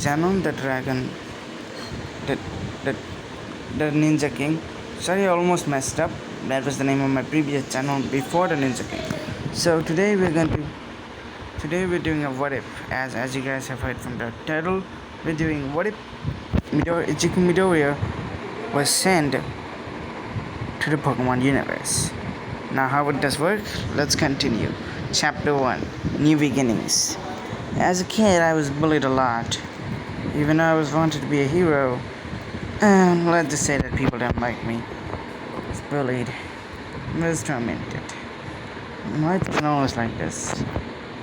Xanon the Dragon, the, the, the Ninja King. Sorry, I almost messed up. That was the name of my previous channel before the Ninja King. So today we're doing a what if, as you guys have heard from the title. We're doing what if Midoriya was sent to the Pokemon universe. Now how it does work? Let's continue. Chapter 1, New Beginnings. As a kid, I was bullied a lot. Even though I was wanted to be a hero, let's just say that people don't like me. I was bullied. I was tormented. Life isn't always like this.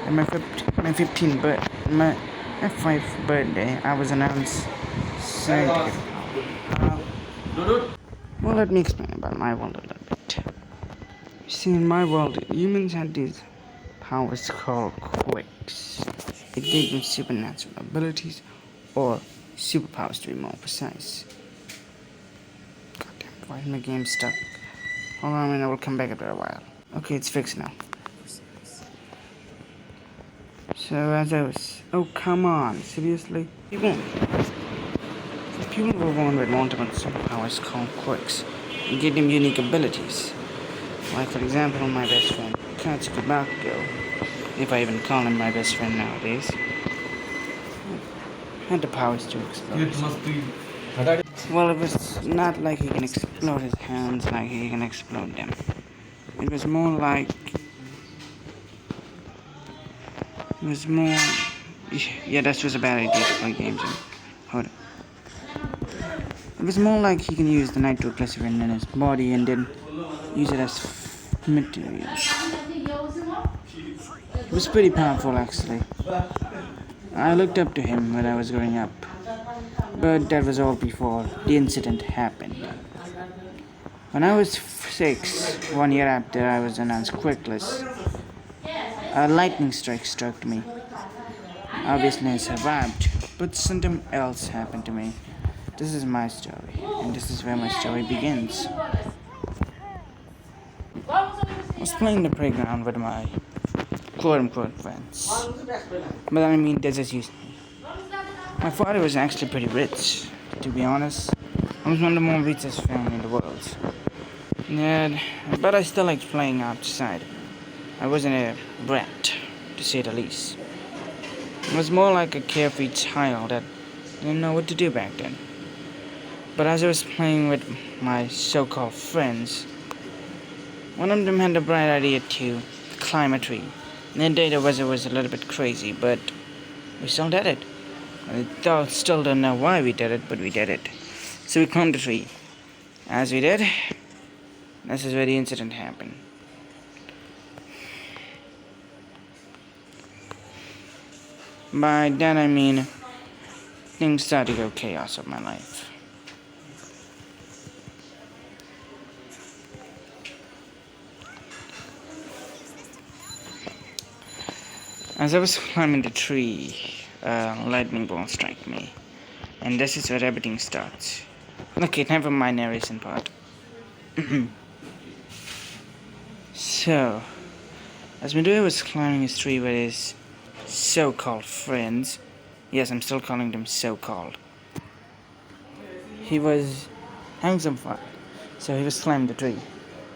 On my 5th birthday, I was announced scientific. Well, let me explain about my world a little bit. You see, in my world, humans had these powers called quirks. It gave them supernatural abilities, or superpowers to be more precise. Goddamn, why is my game stuck? Hold on a minute, I will come back after a while. Okay, it's fixed now. So as I was... Oh, come on, seriously? People were born with multiple superpowers called quirks. It gave them unique abilities. Like, for example, my best friend, Katsuki Bakugo, if I even call him my best friend nowadays, had the powers to explode. Well, it was not like he can explode his hands like he can explode them. It was more like... Yeah, that was a bad idea to play games in. Hold on. It was more like he can use the nitroglycerin in his body and then use it as material. It was pretty powerful, actually. I looked up to him when I was growing up. But that was all before the incident happened. When I was 6, 1 year after I was announced quirkless, a lightning strike struck me. Obviously I survived, but something else happened to me. This is my story, and this is where my story begins. I was playing the playground with my quote-unquote friends. But I mean, they just used me. My father was actually pretty rich, to be honest. I was one of the more richest family in the world. Yeah, but I still liked playing outside. I wasn't a brat, to say the least. I was more like a carefree child that didn't know what to do back then. But as I was playing with my so-called friends, one of them had the bright idea to climb a tree. And the data was a little bit crazy, but we still did it. I still don't know why we did it, but we did it. So we climbed the tree. As we did, this is where the incident happened. By that I mean, things started to go chaos of my life. As I was climbing the tree, a lightning bolt struck me. And this is where everything starts. Okay, time for my narration part. So, as Midoriya was climbing his tree with his so-called friends, yes, I'm still calling them so-called, he was having some fun. So he was climbing the tree.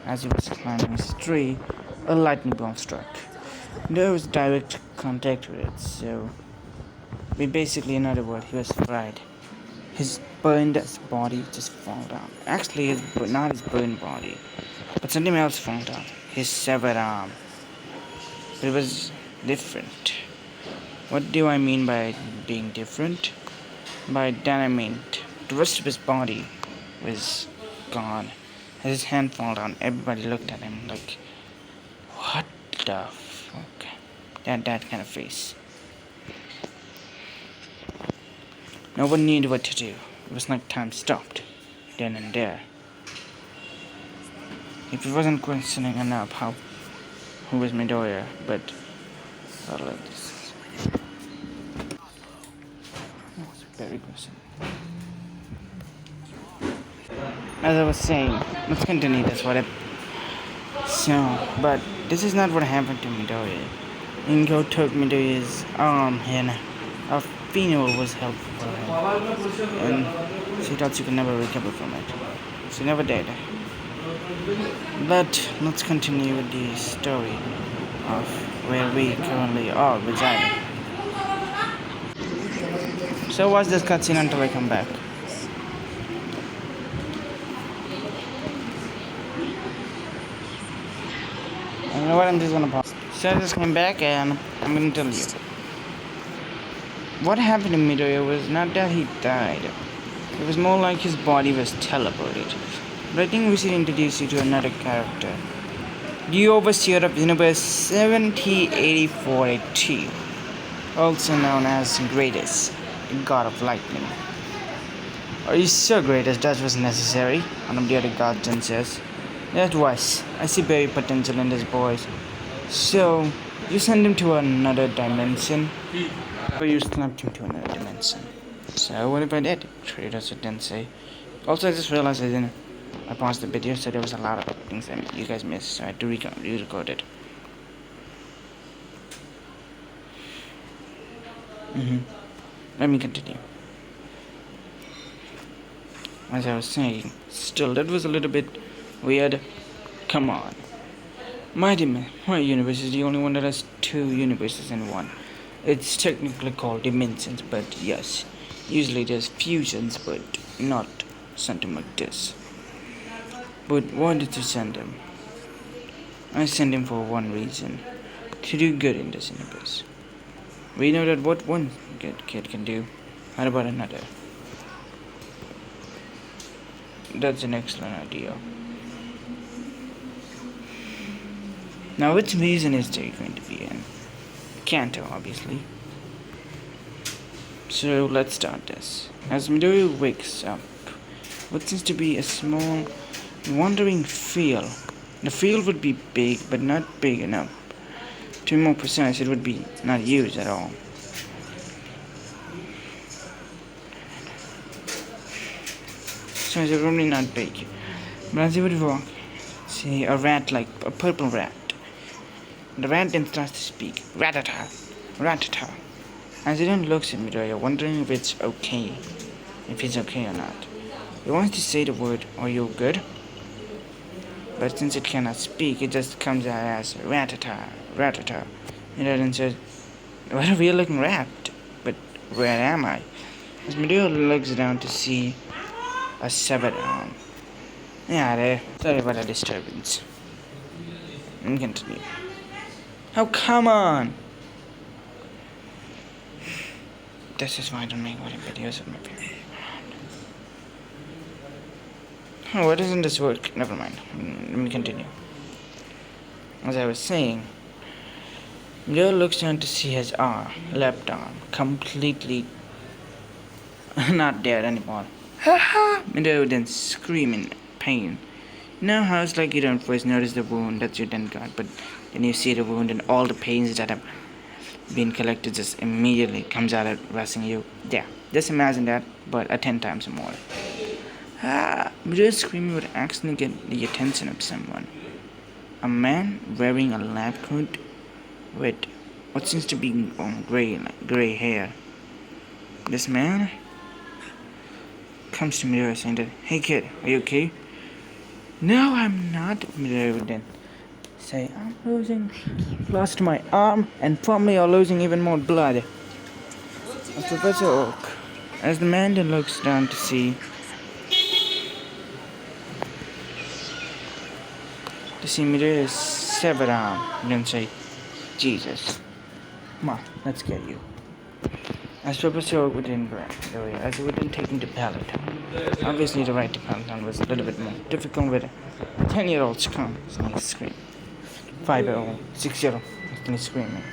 As he was climbing his tree, a lightning bolt struck. There was direct contact with it, so we basically, in other words, he was fried. His burned body just fell down. Actually, not his burned body, but something else fell down. His severed arm. But it was different. What do I mean by being different? By that I mean the rest of his body was gone. As his hand fell down, everybody looked at him like, what the fuck? That kind of face. No one knew what to do. It was like time stopped, then and there. If it wasn't questioning enough who was Midoriya, but I'll let this. That was a very question. As I was saying, let's continue this whatever. So, but this is not what happened to Midoriya. Ingo took Midoriya's arm and funeral was helpful for her, and she thought she could never recover from it. She never did. But let's continue with the story of where we currently are residing. So watch this cutscene until I come back. You know what? I'm just gonna pause. So I just came back and I'm gonna tell you. What happened to Midoriya was not that he died. It was more like his body was teleported. But I think we should introduce you to another character. The Overseer of Universe 708042, also known as Greatest, the God of Lightning. Are you so great as that was necessary? One of the other gods then says. That was. I see very potential in this boy. So, you send him to another dimension? Or you snapped him to another dimension? So, what if I did? Trader should then say. Also, I just realized I paused the video, so there was a lot of things that you guys missed, so I had to re-record it. Let me continue. As I was saying, still, that was a little bit weird. Come on. My universe is the only one that has two universes in one. It's technically called dimensions, but yes. Usually there's fusions, but not something like this. But why did you send him? I sent him for one reason. To do good in this universe. We know that what one good kid can do. How about another? That's an excellent idea. Now which reason is there going to be in? Kanto, obviously. So let's start this. As Midoriya wakes up, what seems to be a small, wandering field. The field would be big, but not big enough. To be more precise, it would be not used at all. So it's really not big. But as he would walk, see a rat, like a purple rat. The rat then starts to speak. Ratata, ratata. As he then looks at Midoriya, wondering if it's okay. If it's okay or not. He wants to say the word, "Are you good?" But since it cannot speak, it just comes out as ratata, ratata. And then says, "What a weird looking rat. But where am I?" As Midoriya looks down to see a severed arm. Yeah, there. Sorry about the disturbance. And continue. Oh, come on! This is why I don't make any videos of my family. Oh, why doesn't this work? Never mind. Let me continue. As I was saying, Joe looks down to see his arm, left arm, completely not there anymore. Ha ha! Joe then screaming in pain. You know how it's like you don't first notice the wound that you then got, but then you see the wound and all the pains that have been collected just immediately comes out at rushing you. Yeah, just imagine that, but 10 times more. Just screaming would accidentally get the attention of someone. A man wearing a lab coat with what seems to be gray hair. This man comes to Midoriya saying that, "Hey kid, are you okay?" "No, I'm not," Midoriya would then say, "I'm lost my arm, and probably are losing even more blood." Professor Oak, as the man then looks down to see Midoriya's severed arm, and then say, "Jesus, come on, let's get you." As Professor Oak would then grab Midoriya, as he would then take him to Peloton. Obviously, the ride to Peloton was a little bit more difficult with a 10-year-old scream. Scream. 5-year-old, 6-year-old, screaming.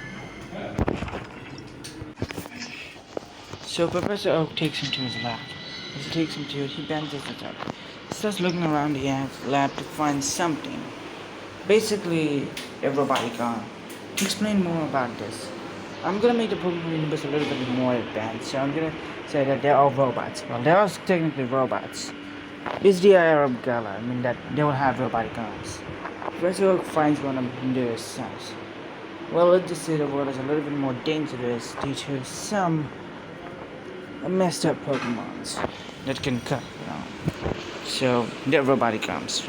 So Professor Oak takes him to his lab. As he takes him to it, he bends his head up. He starts looking around the lab to find something. Basically, a robotic arm. To explain more about this, I'm gonna make the Pokemon universe a little bit more advanced. So I'm gonna say that there are robots. Well, there are technically robots. It's the Arab Gala. I mean that they will have robotic arms. Professor Oak finds one of their sons. Well, let's just say the world is a little bit more dangerous due to some messed up Pokemons that can cut around. So everybody comes,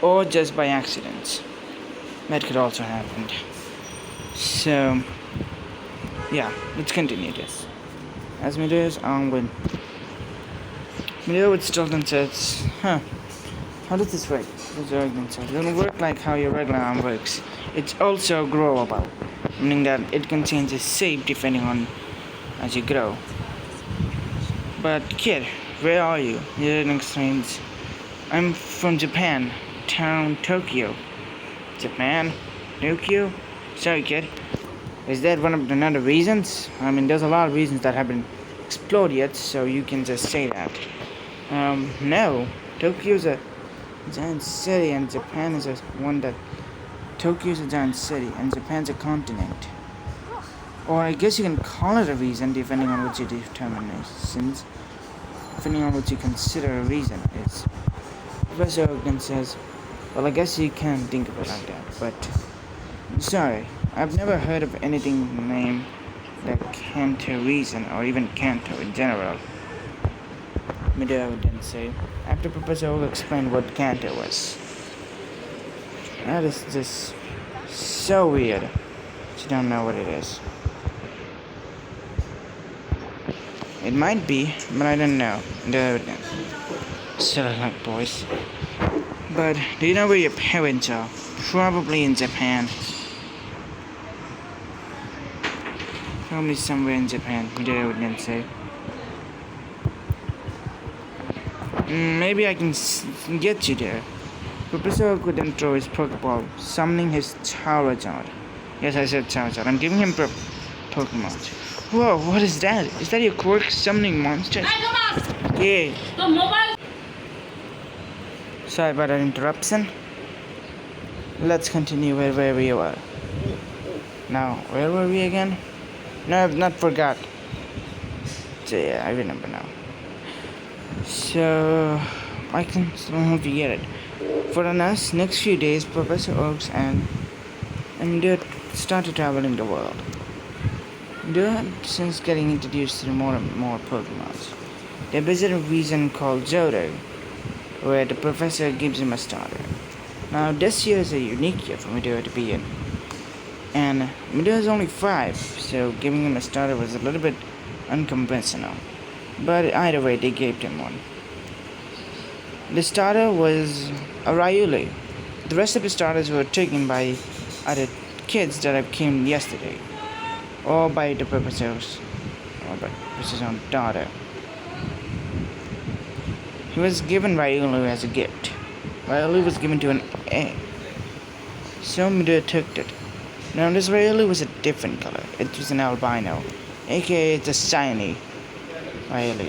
or just by accidents. That could also happen. So yeah, let's continue this. As Midori is on with Midori with Stilton says, how does this work? It doesn't work like how your regular arm works. It's also growable, meaning that it can change its shape depending on as you grow. But kid, where are you? Midori explains, I'm from Japan, town Tokyo. Japan? Tokyo? Sorry kid. Is that one of another reasons? I mean, there's a lot of reasons that haven't explored yet, so you can just say that. No. Tokyo's a giant city, and Japan is one that... Tokyo's a giant city, and Japan's a continent. Or I guess you can call it a reason, depending on what your determinations, depending on what you consider a reason is. Professor Ogun says, well, I guess you can think of it like that, but... Sorry, I've never heard of anything named the Kanto reason, or even Kanto in general. Midori didn't say, after Professor Ogun explained what Kanto was. That is just so weird. You don't know what it is. It might be, but I don't know. Silly like boys. But do you know where your parents are? Probably in Japan. Probably somewhere in Japan, Midori didn't say. Maybe I can get you there. Professor Oak then throw his Pokeball, summoning his Charizard. Yes, I said Charizard. I'm giving him Pokemon. Whoa, what is that? Is that your quirk summoning monsters? Yeah. Sorry about that interruption. Let's continue where we were. Now, where were we again? No, I've not forgot. So, yeah, I remember now. So, I can still hope you get it. For the next few days, Professor Oaks and Dude started traveling the world. Dude, since getting introduced to more and more Pokemon, they visit a region called Johto, where the professor gives him a starter. Now, this year is a unique year for Midori to be in. And Midori is only 5, so giving him a starter was a little bit unconventional. But either way, they gave him one. The starter was a Ryulu. The rest of the starters were taken by other kids that came yesterday, or by the professor's own daughter. He was given Ryulu as a gift. Ryulu was given to an egg, so Midori took it. Now this Ryulu was a different color. It was an albino, aka it's a shiny Ryulu.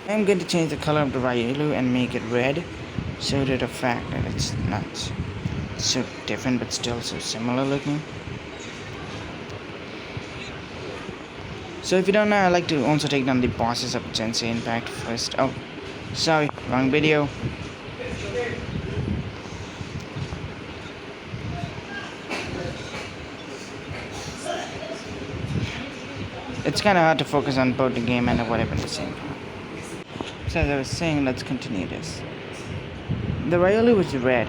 I'm going to change the color of the Ryulu and make it red, so that the fact that it's not so different but still so similar looking. So if you don't know, I like to also take down the bosses of Gensei Impact first. Oh, sorry, wrong video. It's kind of hard to focus on both the game and whatever at the same time. So as I was saying, let's continue this. The Ryulu was red.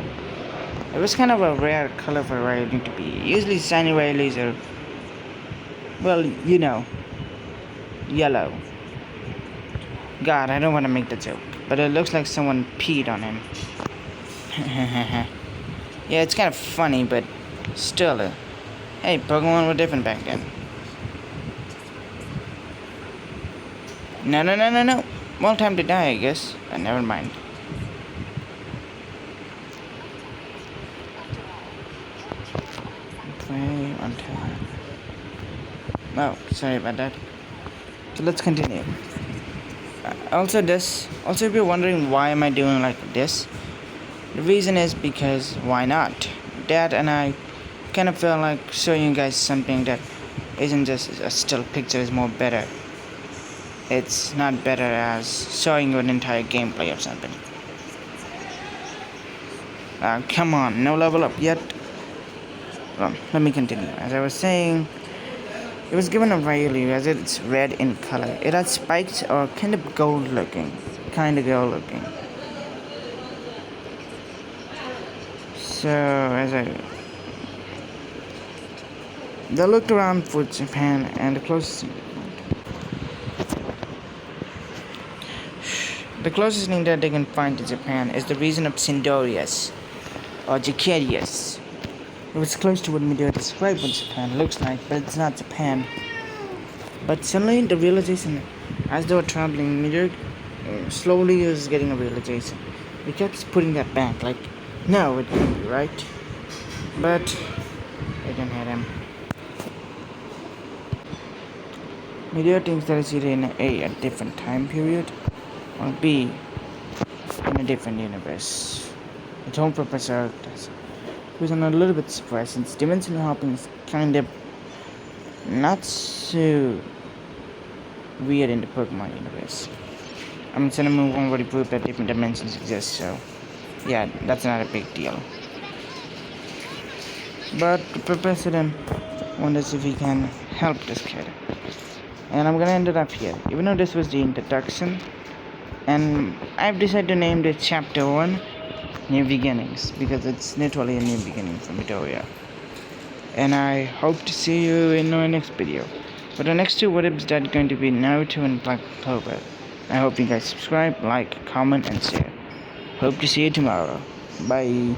It was kind of a rare color for Ryulu to be. Usually shiny Ryulus are, well, you know, yellow. God, I don't want to make the joke, but it looks like someone peed on him. Yeah, it's kind of funny, but still, hey, Pokemon were different back then. No. Well, time to die, I guess. But never mind. Okay, on time. Oh, sorry about that. So let's continue. Also, if you're wondering why am I doing like this, the reason is because why not? Dad and I kind of felt like showing you guys something that isn't just a still picture is more better. It's not better as showing you an entire gameplay of something. Come on, no level up yet. Well, let me continue. As I was saying, It was given a value as it's red in color. It had spikes or kind of gold looking. So they looked around for Japan and the closest name that they can find to Japan is the region of Sindorius or Jacarius. It was close to what Meteor described what Japan looks like, but it's not Japan. But suddenly the realization, as they were traveling, Meteor slowly was getting a realization. He kept putting that back, like, no, it can't be right. But they didn't hit him. Meteor thinks that it's either in a different time period, or B, in a different universe. Its home Professor does. He was a little bit surprised since dimensional hopping is kind of not so weird in the Pokemon universe. I mean, Cinnamon already proved that different dimensions exist, so yeah, that's not a big deal. But the Professor then wonders if he can help this kid. And I'm gonna end it up here, even though this was the introduction. And I've decided to name this chapter 1 New Beginnings, because it's literally a new beginning for Midoriya. And I hope to see you in my next video. For the next two what-ifs, that are going to be Naruto and Black Clover. I hope you guys subscribe, like, comment, and share. Hope to see you tomorrow. Bye.